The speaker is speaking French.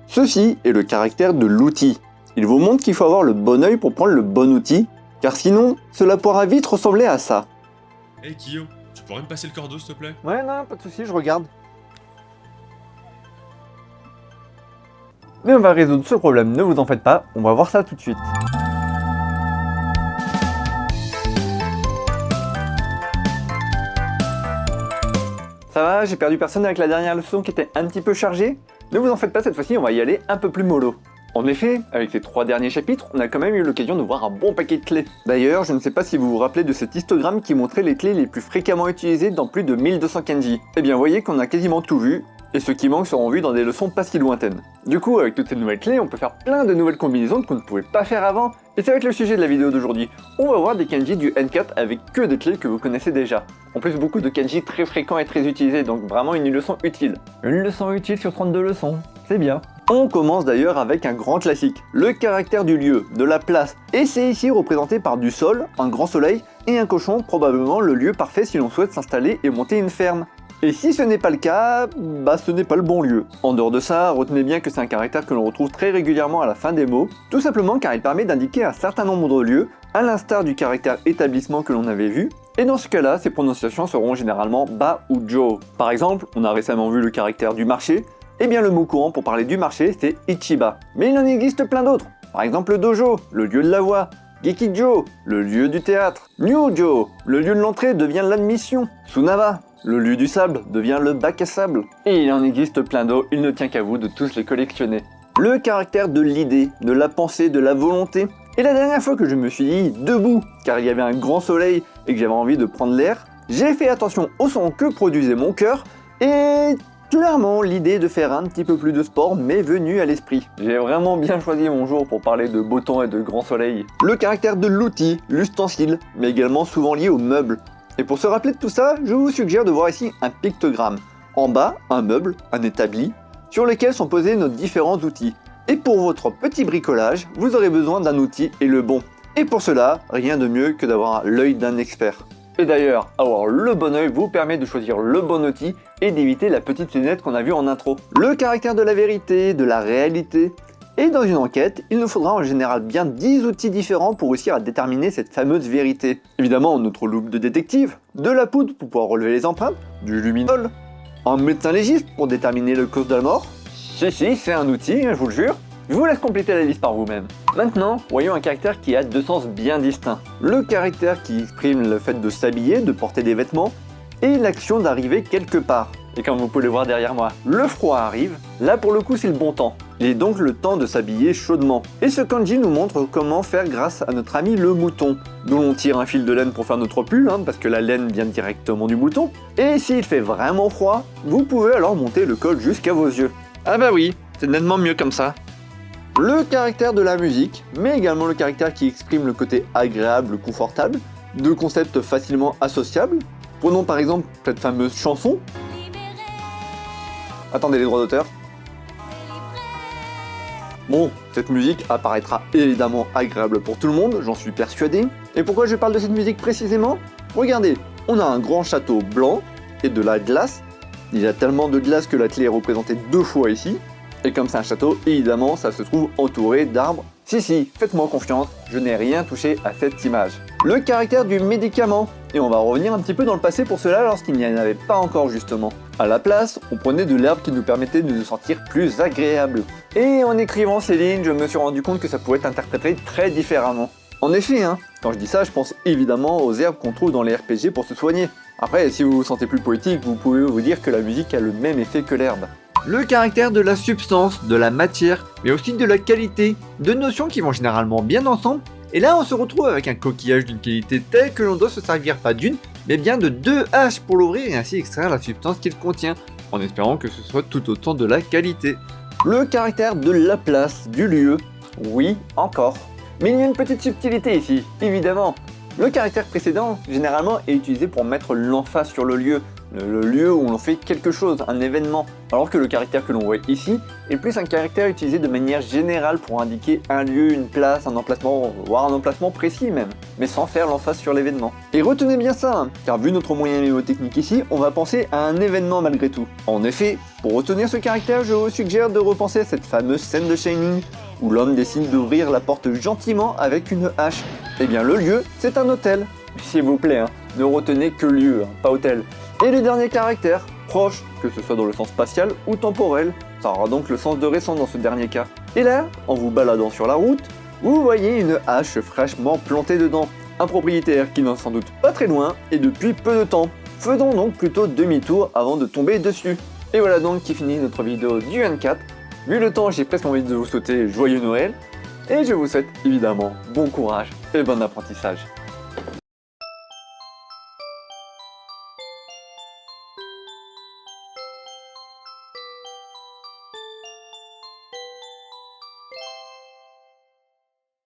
Ceci est le caractère de l'outil. Il vous montre qu'il faut avoir le bon œil pour prendre le bon outil, car sinon, cela pourra vite ressembler à ça. Hey Guillaume, tu pourrais me passer le cordeau s'il te plaît? Ouais, non, pas de soucis, je regarde. Mais on va résoudre ce problème, ne vous en faites pas, on va voir ça tout de suite. Ça va, j'ai perdu personne avec la dernière leçon qui était un petit peu chargée? Ne vous en faites pas, cette fois-ci on va y aller un peu plus mollo. En effet, avec ces 3 derniers chapitres, on a quand même eu l'occasion de voir un bon paquet de clés. D'ailleurs, je ne sais pas si vous vous rappelez de cet histogramme qui montrait les clés les plus fréquemment utilisées dans plus de 1200 kanji. Eh bien, voyez qu'on a quasiment tout vu, et ceux qui manquent seront vus dans des leçons pas si lointaines. Du coup, avec toutes ces nouvelles clés, on peut faire plein de nouvelles combinaisons qu'on ne pouvait pas faire avant, et ça va être le sujet de la vidéo d'aujourd'hui. On va voir des kanji du N4 avec que des clés que vous connaissez déjà. En plus, beaucoup de kanji très fréquents et très utilisés, donc vraiment une leçon utile. Une leçon utile sur 32 leçons, c'est bien. On commence d'ailleurs avec un grand classique, le caractère du lieu, de la place, et c'est ici représenté par du sol, un grand soleil, et un cochon, probablement le lieu parfait si l'on souhaite s'installer et monter une ferme. Et si ce n'est pas le cas, ce n'est pas le bon lieu. En dehors de ça, retenez bien que c'est un caractère que l'on retrouve très régulièrement à la fin des mots, tout simplement car il permet d'indiquer un certain nombre de lieux, à l'instar du caractère établissement que l'on avait vu, et dans ce cas-là, ces prononciations seront généralement ba ou jo. Par exemple, on a récemment vu le caractère du marché, et bien le mot courant pour parler du marché c'est Ichiba. Mais il en existe plein d'autres, par exemple le dojo, le lieu de la voix, Gekijo, le lieu du théâtre, Nyujo, le lieu de l'entrée devient l'admission, Tsunawa, le lieu du sable devient le bac à sable. Et il en existe plein d'autres, il ne tient qu'à vous de tous les collectionner. Le caractère de l'idée, de la pensée, de la volonté. Et la dernière fois que je me suis dit debout, car il y avait un grand soleil et que j'avais envie de prendre l'air, j'ai fait attention au son que produisait mon cœur et clairement l'idée de faire un petit peu plus de sport m'est venue à l'esprit. J'ai vraiment bien choisi mon jour pour parler de beau temps et de grand soleil. Le caractère de l'outil, l'ustensile, mais également souvent lié aux meubles. Et pour se rappeler de tout ça, je vous suggère de voir ici un pictogramme. En bas, un meuble, un établi, sur lequel sont posés nos différents outils. Et pour votre petit bricolage, vous aurez besoin d'un outil et le bon. Et pour cela, rien de mieux que d'avoir l'œil d'un expert. Et d'ailleurs, avoir le bon œil vous permet de choisir le bon outil et d'éviter la petite lunette qu'on a vue en intro. Le caractère de la vérité, de la réalité. Et dans une enquête, il nous faudra en général bien 10 outils différents pour réussir à déterminer cette fameuse vérité. Évidemment, notre loupe de détective, de la poudre pour pouvoir relever les empreintes, du luminol, un médecin légiste pour déterminer le cause de la mort. Si, c'est un outil, je vous le jure. Je vous laisse compléter la liste par vous-même. Maintenant, voyons un caractère qui a 2 sens bien distincts. Le caractère qui exprime le fait de s'habiller, de porter des vêtements, et l'action d'arriver quelque part. Et comme vous pouvez le voir derrière moi, le froid arrive. Là pour le coup c'est le bon temps. Il est donc le temps de s'habiller chaudement. Et ce kanji nous montre comment faire grâce à notre ami le mouton, dont on tire un fil de laine pour faire notre pull, parce que la laine vient directement du mouton. Et s'il fait vraiment froid, vous pouvez alors monter le col jusqu'à vos yeux. Ah bah oui, c'est nettement mieux comme ça. Le caractère de la musique, mais également le caractère qui exprime le côté agréable, confortable, deux concepts facilement associables. Prenons par exemple cette fameuse chanson. Attendez les droits d'auteur. Bon, cette musique apparaîtra évidemment agréable pour tout le monde, j'en suis persuadé. Et pourquoi je parle de cette musique précisément? Regardez, on a un grand château blanc et de la glace. Il y a tellement de glace que la clé est représentée 2 fois ici. Et comme c'est un château, évidemment, ça se trouve entouré d'arbres. Si, faites-moi confiance, je n'ai rien touché à cette image. Le caractère du médicament. Et on va revenir un petit peu dans le passé pour cela lorsqu'il n'y en avait pas encore justement. À la place, on prenait de l'herbe qui nous permettait de nous sentir plus agréable. Et en écrivant ces lignes, je me suis rendu compte que ça pouvait être interprété très différemment. En effet, quand je dis ça, je pense évidemment aux herbes qu'on trouve dans les RPG pour se soigner. Après, si vous vous sentez plus poétique, vous pouvez vous dire que la musique a le même effet que l'herbe. Le caractère de la substance, de la matière, mais aussi de la qualité, deux notions qui vont généralement bien ensemble, et là on se retrouve avec un coquillage d'une qualité telle que l'on doit se servir pas d'une, mais bien de 2 haches pour l'ouvrir et ainsi extraire la substance qu'il contient, en espérant que ce soit tout autant de la qualité. Le caractère de la place, du lieu, oui, encore. Mais il y a une petite subtilité ici, évidemment. Le caractère précédent, généralement, est utilisé pour mettre l'emphase sur le lieu, le lieu où l'on fait quelque chose, un événement. Alors que le caractère que l'on voit ici est plus un caractère utilisé de manière générale pour indiquer un lieu, une place, un emplacement, voire un emplacement précis même, mais sans faire l'emphase sur l'événement. Et retenez bien ça, hein, car vu notre moyen mnémotechnique ici, on va penser à un événement malgré tout. En effet, pour retenir ce caractère, je vous suggère de repenser à cette fameuse scène de Shining, où l'homme décide d'ouvrir la porte gentiment avec une hache. Eh bien le lieu, c'est un hôtel. S'il vous plaît, hein, ne retenez que lieu, hein, pas hôtel. Et le dernier caractère, proche, que ce soit dans le sens spatial ou temporel, ça aura donc le sens de récent dans ce dernier cas. Et là, en vous baladant sur la route, vous voyez une hache fraîchement plantée dedans. Un propriétaire qui n'en sans doute pas très loin et depuis peu de temps. Faisons donc plutôt demi-tour avant de tomber dessus. Et voilà donc qui finit notre vidéo du 24. Vu le temps, j'ai presque envie de vous souhaiter joyeux Noël. Et je vous souhaite évidemment bon courage et bon apprentissage.